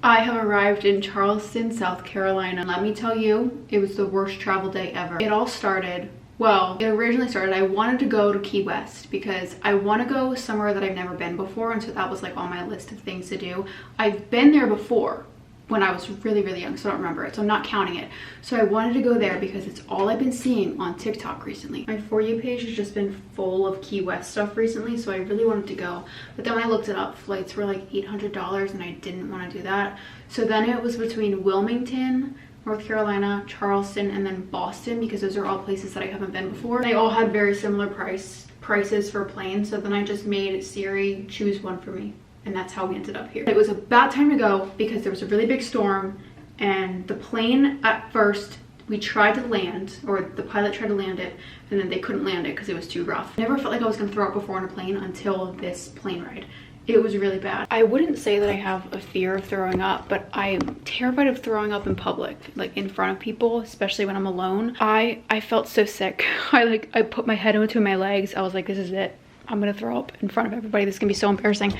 I have arrived in Charleston, South Carolina. Let me tell you, it was the worst travel day ever. It all started, well, it originally started, I wanted to go to Key West because I want to go somewhere that I've never been before, and so that was like on my list of things to do. I've been there before when I was really young, so I don't remember it, so I'm not counting it. So I wanted to go there because it's all I've been seeing on TikTok recently. My For You page has just been full of Key West stuff recently, so I really wanted to go. But then when I looked it up, flights were like $800 and I didn't want to do that. So then it was between Wilmington, North Carolina, Charleston, and then Boston, because those are all places that I haven't been before. They all had very similar prices for planes, so then I just made Siri choose one for me. And that's how we ended up here. It was a bad time to go because there was a really big storm, and the plane at first, we tried to land, or the pilot tried to land it, and then they couldn't land it because it was too rough. I never felt like I was gonna throw up before on a plane until this plane ride. It was really bad. I wouldn't say that I have a fear of throwing up, but I'm terrified of throwing up in public, like in front of people, especially when I'm alone. I felt so sick. I put my head in between my legs. I was like, this is it. I'm gonna throw up in front of everybody. This is gonna be so embarrassing.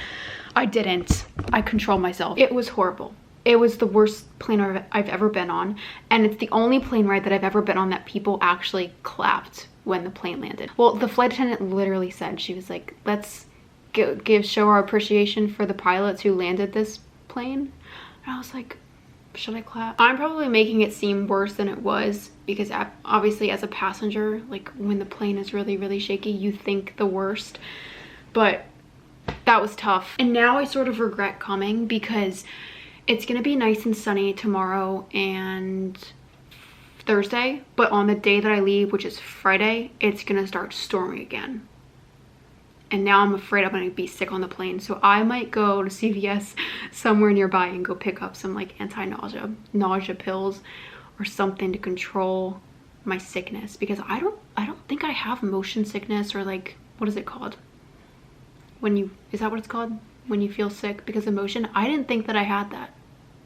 I didn't. I controlled myself. It was horrible. It was the worst plane ride I've ever been on, and it's the only plane ride that I've ever been on that people actually clapped when the plane landed. Well, the flight attendant literally said, she was like, let's show our appreciation for the pilots who landed this plane. And I was like, should I clap? I'm probably making it seem worse than it was, because obviously as a passenger, like when the plane is really shaky, you think the worst. But that was tough. And now I sort of regret coming because it's gonna be nice and sunny tomorrow and Thursday, but on the day that I leave, which is Friday, it's gonna start storming again. And now I'm afraid I'm gonna be sick on the plane. So I might go to CVS somewhere nearby and go pick up some like nausea pills or something to control my sickness, because I don't think I have motion sickness, or like, what is it called? Is that what it's called? When you feel sick because of motion? I didn't think that I had that,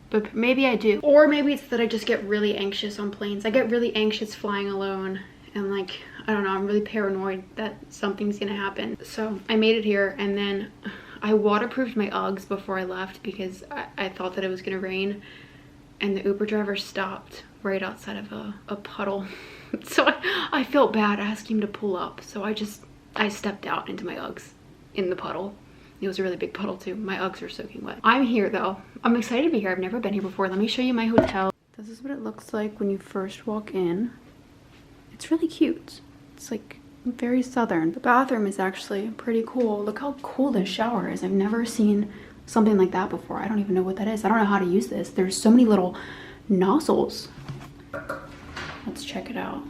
but maybe I do. Or maybe it's that I just get really anxious on planes. I get really anxious flying alone, and like, I don't know, I'm really paranoid that something's gonna happen. So I made it here, and then I waterproofed my Uggs before I left because I thought that it was gonna rain, and the Uber driver stopped right outside of a puddle. So I felt bad asking him to pull up, so I stepped out into my Uggs in the puddle. It was a really big puddle too. My Uggs are soaking wet. I'm here though. I'm excited to be here. I've never been here before. Let me show you my hotel. This is what it looks like when you first walk in. It's really cute. It's like very southern. The bathroom is actually pretty cool. Look how cool this shower is. I've never seen something like that before. I don't even know what that is. I don't know how to use this. There's so many little nozzles. Let's check it out.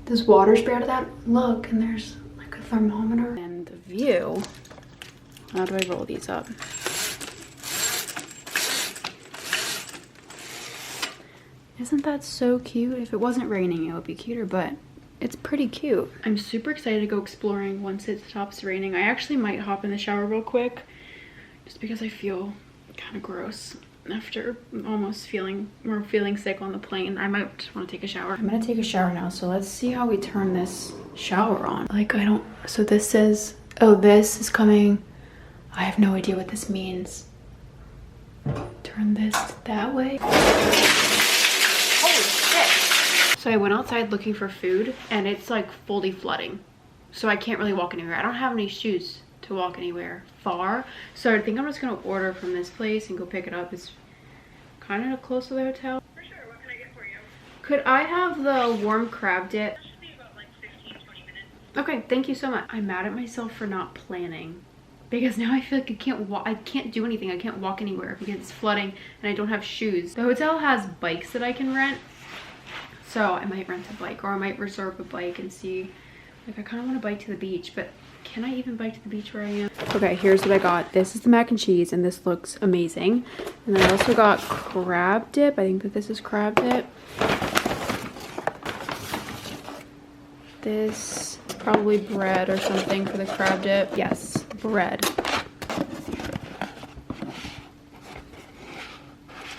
Does water spray out of that? Look, and there's like a thermometer. And the view, how do I roll these up? Isn't that so cute? If it wasn't raining, it would be cuter, but it's pretty cute. I'm super excited to go exploring once it stops raining. I actually might hop in the shower real quick, just because I feel kind of gross after almost feeling sick on the plane. I might just want to take a shower. I'm gonna take a shower now, so let's see how we turn this shower on. Like, so this says, oh, this is coming. I have no idea what this means. Turn this that way. Holy shit. So I went outside looking for food, and it's like fully flooding, so I can't really walk anywhere. I don't have any shoes to walk anywhere far, so I think I'm just gonna order from this place and go pick it up. It's kind of close to the hotel. For sure. What can I get for you? Could I have the warm crab dip? That should be about like 15-20 minutes. Okay, thank you so much. I'm mad at myself for not planning, because now I feel like I can't do anything. I can't walk anywhere because it's flooding and I don't have shoes. The hotel has bikes that I can rent, so I might rent a bike, or I might reserve a bike and see. Like, I kind of want to bike to the beach, but can I even bike to the beach where I am? Okay, here's what I got. This is the mac and cheese, and this looks amazing. And then I also got crab dip. I think that this is crab dip. This is probably bread or something for the crab dip. Yes, bread.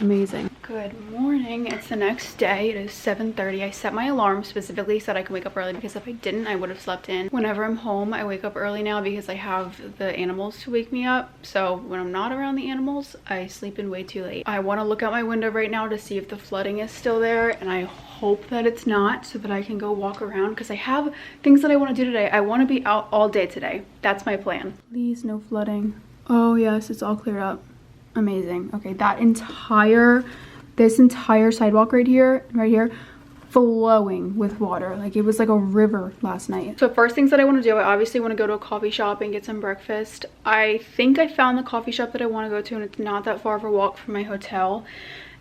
amazing. Good morning. It's the next day. It is 7:30. I set my alarm specifically so that I can wake up early, because if I didn't, I would have slept in. Whenever I'm home, I wake up early now because I have the animals to wake me up. So when I'm not around the animals, I sleep in way too late. I want to look out my window right now to see if the flooding is still there, and I hope that it's not, so that I can go walk around, because I have things that I want to do today. I want to be out all day today. That's my plan. Please, no flooding. Oh yes, it's all cleared up. Amazing. Okay, this entire sidewalk right here, flowing with water. Like it was like a river last night. So first things that I want to do, I obviously want to go to a coffee shop and get some breakfast. I think I found the coffee shop that I want to go to, and it's not that far of a walk from my hotel.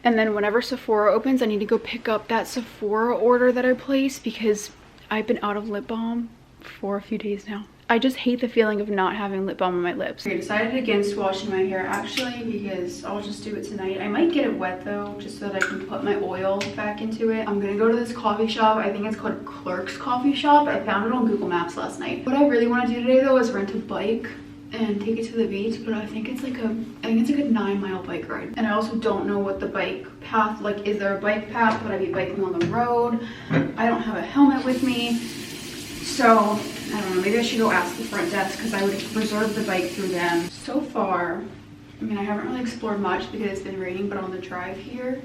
And then whenever Sephora opens, I need to go pick up that Sephora order that I placed, because I've been out of lip balm for a few days now. I just hate the feeling of not having lip balm on my lips. I decided against washing my hair, actually, because I'll just do it tonight. I might get it wet though, just so that I can put my oil back into it. I'm gonna go to this coffee shop. I think it's called Clerk's Coffee Shop. I found it on Google Maps last night. What I really want to do today though is rent a bike and take it to the beach, but I think it's like a 9-mile bike ride. And I also don't know what the bike path, like, is there a bike path? Would I be biking on the road? I don't have a helmet with me. So, I don't know, maybe I should go ask the front desk, because I would reserve the bike through them. So far, I mean, I haven't really explored much because it's been raining, but on the drive here,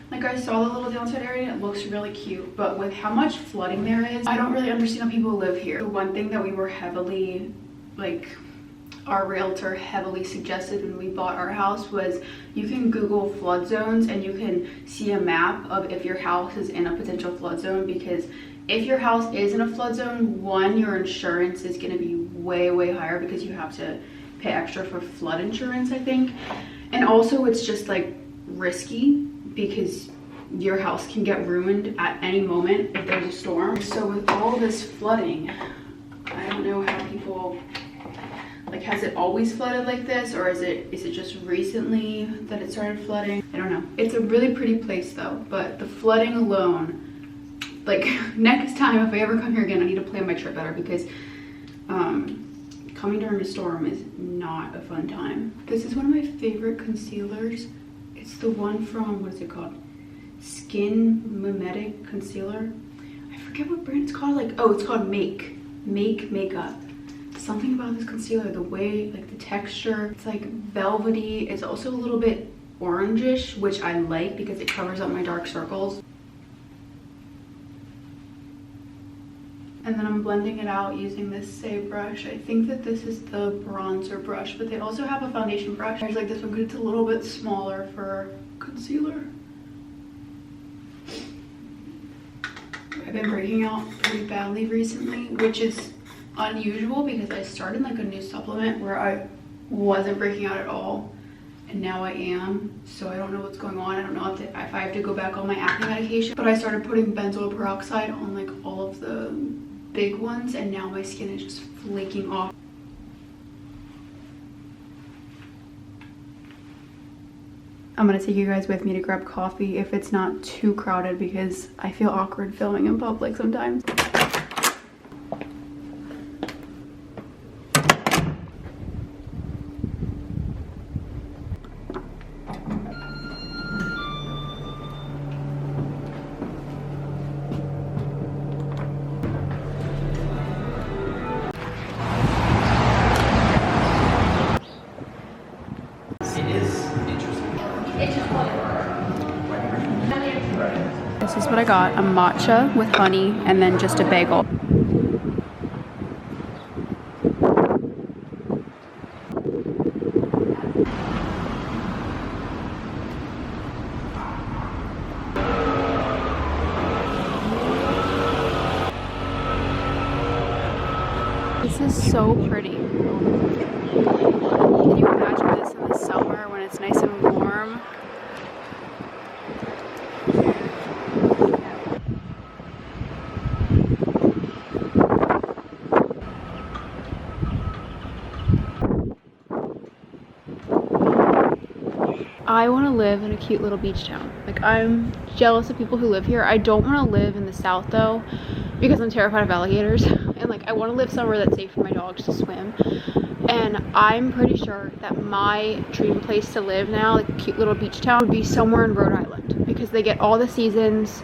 like, I saw the little downside area and it looks really cute, but with how much flooding there is, I don't really understand how people live here. The one thing that we were heavily, like, our realtor heavily suggested when we bought our house was you can Google flood zones and you can see a map of if your house is in a potential flood zone, because if your house is in a flood zone, one, your insurance is going to be way higher, because you have to pay extra for flood insurance, I think. And also it's just like risky, because your house can get ruined at any moment if there's a storm. So with all this flooding, I don't know how people, like, has it always flooded like this, or is it just recently that it started flooding? I don't know. It's a really pretty place though, but the flooding alone, like, next time if I ever come here again, I need to plan my trip better, because coming during a storm is not a fun time. This is one of my favorite concealers. It's the one from, what is it called? Skin Mimetic Concealer. I forget what brand it's called. Like, oh, it's called Make Makeup. Something about this concealer, the way, like, the texture, it's like velvety. It's also a little bit orangish, which I like because it covers up my dark circles. And then I'm blending it out using this Say brush. I think that this is the bronzer brush, but they also have a foundation brush. I just like this one because it's a little bit smaller for concealer. I've been breaking out pretty badly recently, which is unusual because I started like a new supplement where I wasn't breaking out at all, and now I am. So I don't know what's going on. I don't know if I have to go back on my acne medication, but I started putting benzoyl peroxide on like all of the big ones, and now my skin is just flaking off. I'm gonna take you guys with me to grab coffee if it's not too crowded, because I feel awkward filming in public sometimes. This is what I got, a matcha with honey and then just a bagel. This is so pretty. Can you imagine this in the summer when it's nice and warm? I want to live in a cute little beach town. Like, I'm jealous of people who live here. I don't want to live in the south though, because I'm terrified of alligators. And like, I want to live somewhere that's safe for my dogs to swim. And I'm pretty sure that my dream place to live now, like a cute little beach town, would be somewhere in Rhode Island because they get all the seasons.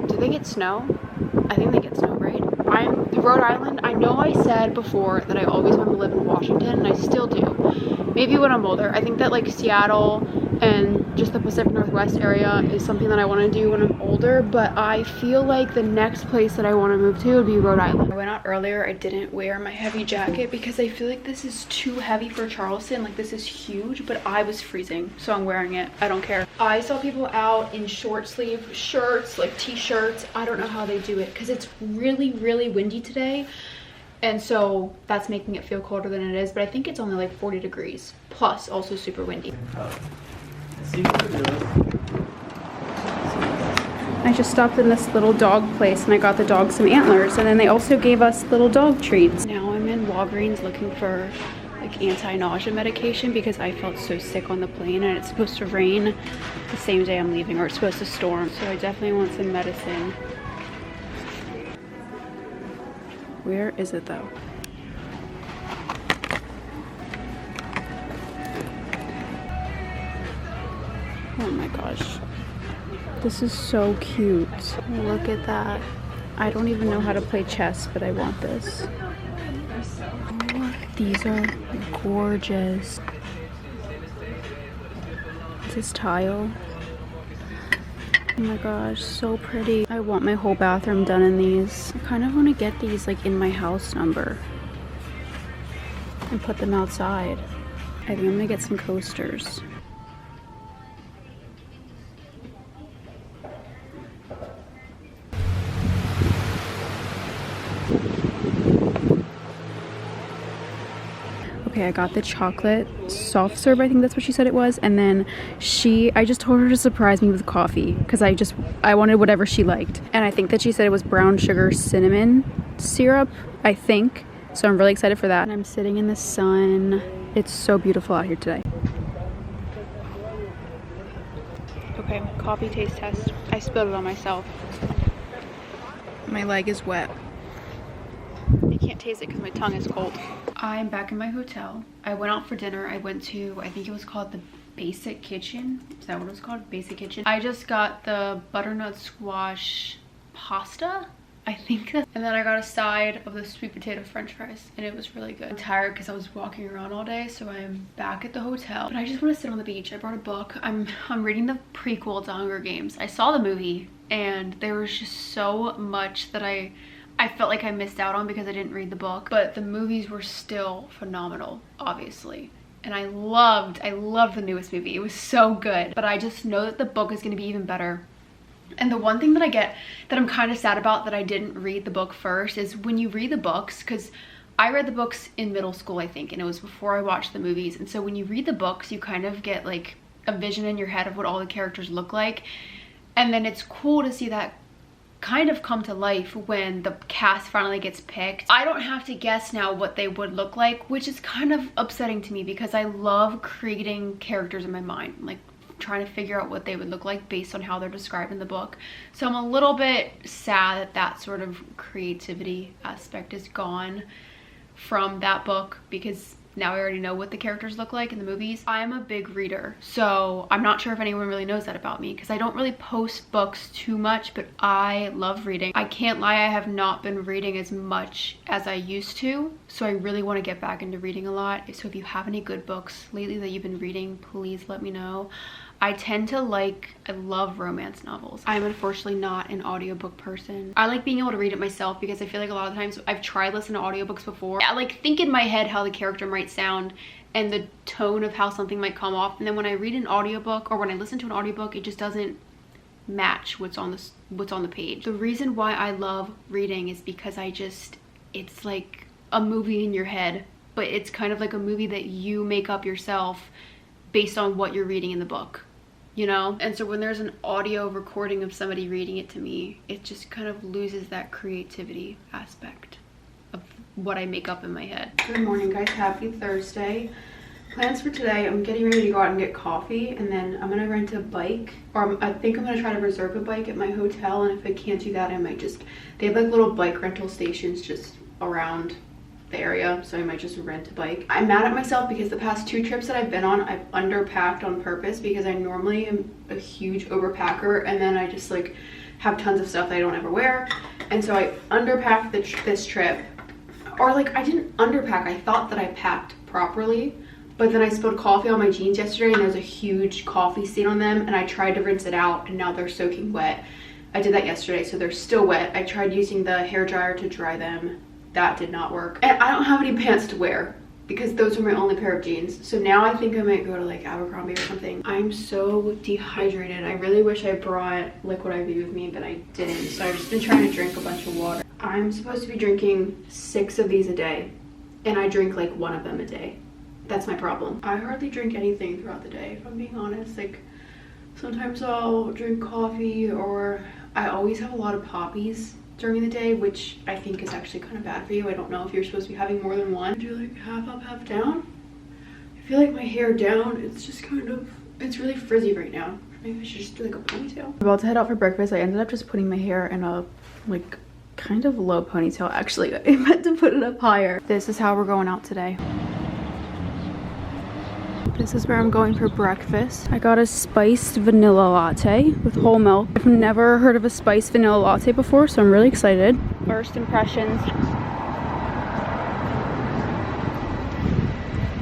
Do they get snow? I think they get snow, right? Rhode Island, I know I said before that I always want to live in Washington, and I still do. Maybe when I'm older. I think that like Seattle and just the Pacific Northwest area is something that I want to do when I'm older, but I feel like the next place that I want to move to would be Rhode Island. I went out earlier, I didn't wear my heavy jacket because I feel like this is too heavy for Charleston. Like this is huge, but I was freezing, so I'm wearing it. I don't care. I saw people out in short sleeve shirts, like t-shirts. I don't know how they do it because it's really, really windy today. And so that's making it feel colder than it is, but I think it's only like 40 degrees, plus also super windy. I just stopped in this little dog place and I got the dog some antlers, and then they also gave us little dog treats. Now I'm in Walgreens looking for like anti-nausea medication because I felt so sick on the plane, and it's supposed to rain the same day I'm leaving, or it's supposed to storm, so I definitely want some medicine. Where is it though? Oh my gosh. This is so cute. Look at that. I don't even know how to play chess, but I want this. Oh, these are gorgeous. This tile. Oh my gosh, so pretty. I want my whole bathroom done in these. I kind of want to get these like in my house number and put them outside. I think I'm gonna get some coasters. Okay, I got the chocolate soft serve, I think that's what she said it was, and then I just told her to surprise me with coffee because I wanted whatever she liked, and I think that she said it was brown sugar cinnamon syrup, I think, so I'm really excited for that. And I'm sitting in the sun. It's so beautiful out here today. Okay, coffee taste test. I spilled it on myself. My leg is wet. I can't taste it because my tongue is cold. I'm back in my hotel. I went out for dinner. I went to, I think it was called the Basic Kitchen. Is that what it was called? Basic Kitchen. I just got the butternut squash pasta, I think. And then I got a side of the sweet potato french fries, and it was really good. I'm tired because I was walking around all day, so I'm back at the hotel. But I just want to sit on the beach. I brought a book. I'm reading the prequel to Hunger Games. I saw the movie, and there was just so much that I felt like I missed out on because I didn't read the book, but the movies were still phenomenal, obviously. And I loved the newest movie. It was so good, but I just know that the book is going to be even better. And the one thing that I get that I'm kind of sad about that I didn't read the book first is when you read the books, because I read the books in middle school, I think, and it was before I watched the movies. And so when you read the books, you kind of get like a vision in your head of what all the characters look like. And then it's cool to see that kind of come to life when the cast finally gets picked. I don't have to guess now what they would look like, which is kind of upsetting to me because I love creating characters in my mind, like trying to figure out what they would look like based on how they're described in the book. So I'm a little bit sad that that sort of creativity aspect is gone from that book because now I already know what the characters look like in the movies. I am a big reader, so I'm not sure if anyone really knows that about me because I don't really post books too much, but I love reading. I can't lie, I have not been reading as much as I used to, so I really want to get back into reading a lot. So if you have any good books lately that you've been reading, please let me know. I love romance novels. I'm unfortunately not an audiobook person. I like being able to read it myself because I feel like a lot of times I've tried listening to audiobooks before. I like think in my head how the character might sound and the tone of how something might come off. And then when I read an audiobook or when I listen to an audiobook, it just doesn't match what's on the page. The reason why I love reading is because it's like a movie in your head, but it's kind of like a movie that you make up yourself based on what you're reading in the book, you know? And so when there's an audio recording of somebody reading it to me, it just kind of loses that creativity aspect of what I make up in my head. Good morning, guys. Happy Thursday. Plans for today, I'm getting ready to go out and get coffee, and then I'm gonna rent a bike, or I think I'm gonna try to reserve a bike at my hotel, and if I can't do that, I might they have like little bike rental stations just around the area, so I might just rent a bike. I'm mad at myself because the past 2 trips that I've been on, I've underpacked on purpose because I normally am a huge overpacker, and then I just like have tons of stuff that I don't ever wear. And so I underpacked this trip, or like I didn't underpack, I thought that I packed properly, but then I spilled coffee on my jeans yesterday and there was a huge coffee stain on them, and I tried to rinse it out and now they're soaking wet. I did that yesterday, so they're still wet. I tried using the hair dryer to dry them. That did not work. And I don't have any pants to wear because those are my only pair of jeans. So now I think I might go to like Abercrombie or something. I'm so dehydrated. I really wish I brought liquid IV with me, but I didn't. So I've just been trying to drink a bunch of water. I'm supposed to be drinking 6 of these a day, and I drink like 1 of them a day. That's my problem. I hardly drink anything throughout the day, if I'm being honest. Like sometimes I'll drink coffee, or I always have a lot of poppies during the day, which I think is actually kind of bad for you. I don't know if you're supposed to be having more than one. Do like half up, half down. I feel like my hair down, it's just kind of, it's really frizzy right now. Maybe I should just do like a ponytail. I'm about to head out for breakfast. I ended up just putting my hair in a like kind of low ponytail. Actually, I meant to put it up higher. This is how we're going out today. This is where I'm going for breakfast. I got a spiced vanilla latte with whole milk. I've never heard of a spiced vanilla latte before, so I'm really excited. First impressions.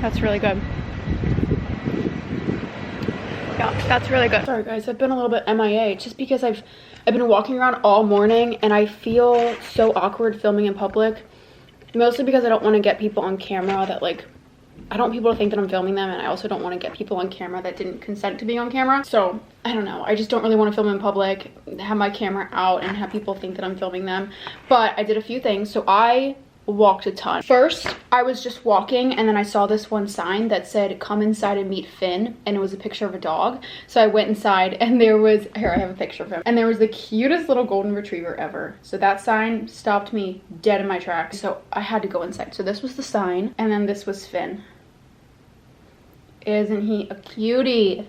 That's really good. Yeah, that's really good. Sorry guys, I've been a little bit MIA. It's just because I've been walking around all morning and I feel so awkward filming in public. Mostly because I don't want to get people on camera that like, I don't want people to think that I'm filming them, and I also don't want to get people on camera that didn't consent to being on camera. So I don't know, I just don't really want to film in public, have my camera out and have people think that I'm filming them. But I did a few things. So I walked a ton. First, I was just walking and then I saw this one sign that said come inside and meet Finn, and it was a picture of a dog. So I went inside and there was, here I have a picture of him, and there was the cutest little golden retriever ever. So that sign stopped me dead in my tracks, so I had to go inside. So this was the sign, and then this was Finn. Isn't he a cutie?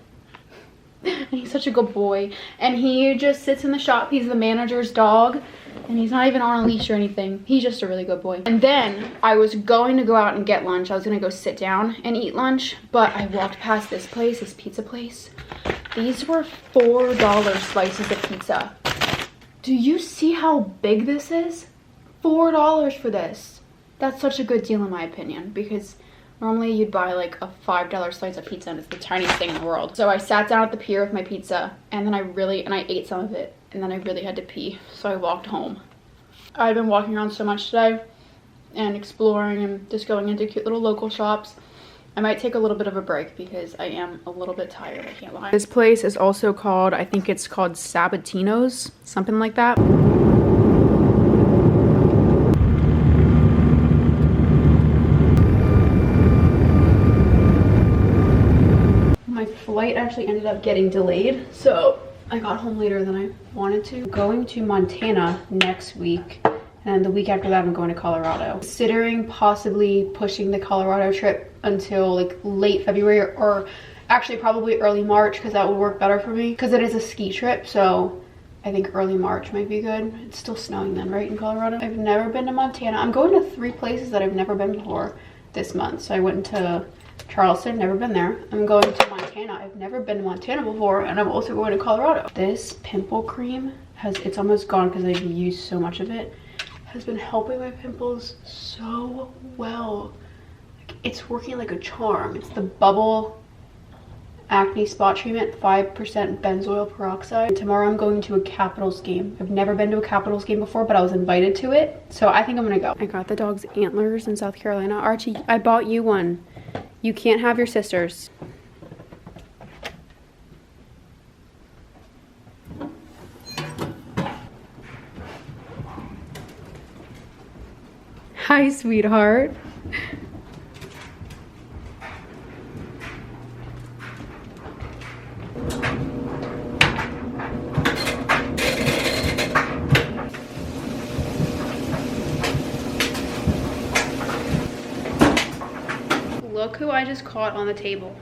And he's such a good boy, and he just sits in the shop. He's the manager's dog, and he's not even on a leash or anything. He's just a really good boy. And then I was going to go out and get lunch. I was gonna go sit down and eat lunch, but I walked past this place, this pizza place. These were $4 slices of pizza. Do you see how big this is? $4 for this. That's such a good deal in my opinion, because normally you'd buy like a $5 slice of pizza and it's the tiniest thing in the world. So I sat down at the pier with my pizza, and then I ate some of it, and then I really had to pee, so I walked home. I've been walking around so much today and exploring and just going into cute little local shops. I might take a little bit of a break because I am a little bit tired, I can't lie. This place is also called, I think it's called Sabatino's, something like that. Flight actually ended up getting delayed, so I got home later than I wanted to. I'm going to Montana next week, and the week after that I'm going to Colorado. Considering possibly pushing the Colorado trip until like late February, or actually probably early March, because that would work better for me, because it is a ski trip. So I think early March might be good. It's still snowing then, right, in Colorado? I've never been to Montana. I'm going to 3 places that I've never been before this month. So I went to Charleston, never been there. I'm going to Montana. I've never been to Montana before, and I'm also going to Colorado. This pimple cream it's almost gone because I've used so much of it, has been helping my pimples so well. Like, it's working like a charm. It's the Bubble Acne Spot Treatment, 5% benzoyl peroxide. And tomorrow I'm going to a Capitals game. I've never been to a Capitals game before, but I was invited to it, so I think I'm gonna go. I got the dog's antlers in South Carolina. Archie, I bought you one. You can't have your sister's. Hi, sweetheart. Look who I just caught on the table.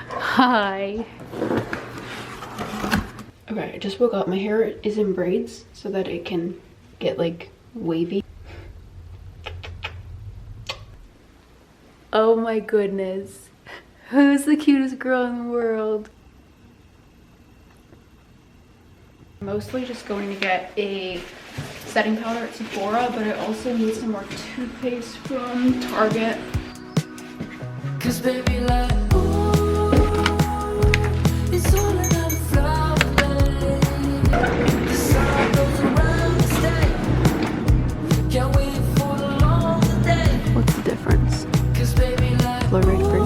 Hi. Okay, I just woke up. My hair is in braids so that it can get like wavy. Oh my goodness. Who's the cutest girl in the world? Mostly just going to get a setting powder at Sephora, but I also need some more toothpaste from Target. Cause baby, like, ooh, it's all another flower, babe. The sun goes around the state. Can't wait for the long day. What's the difference? Cause baby, like, Fluoride free.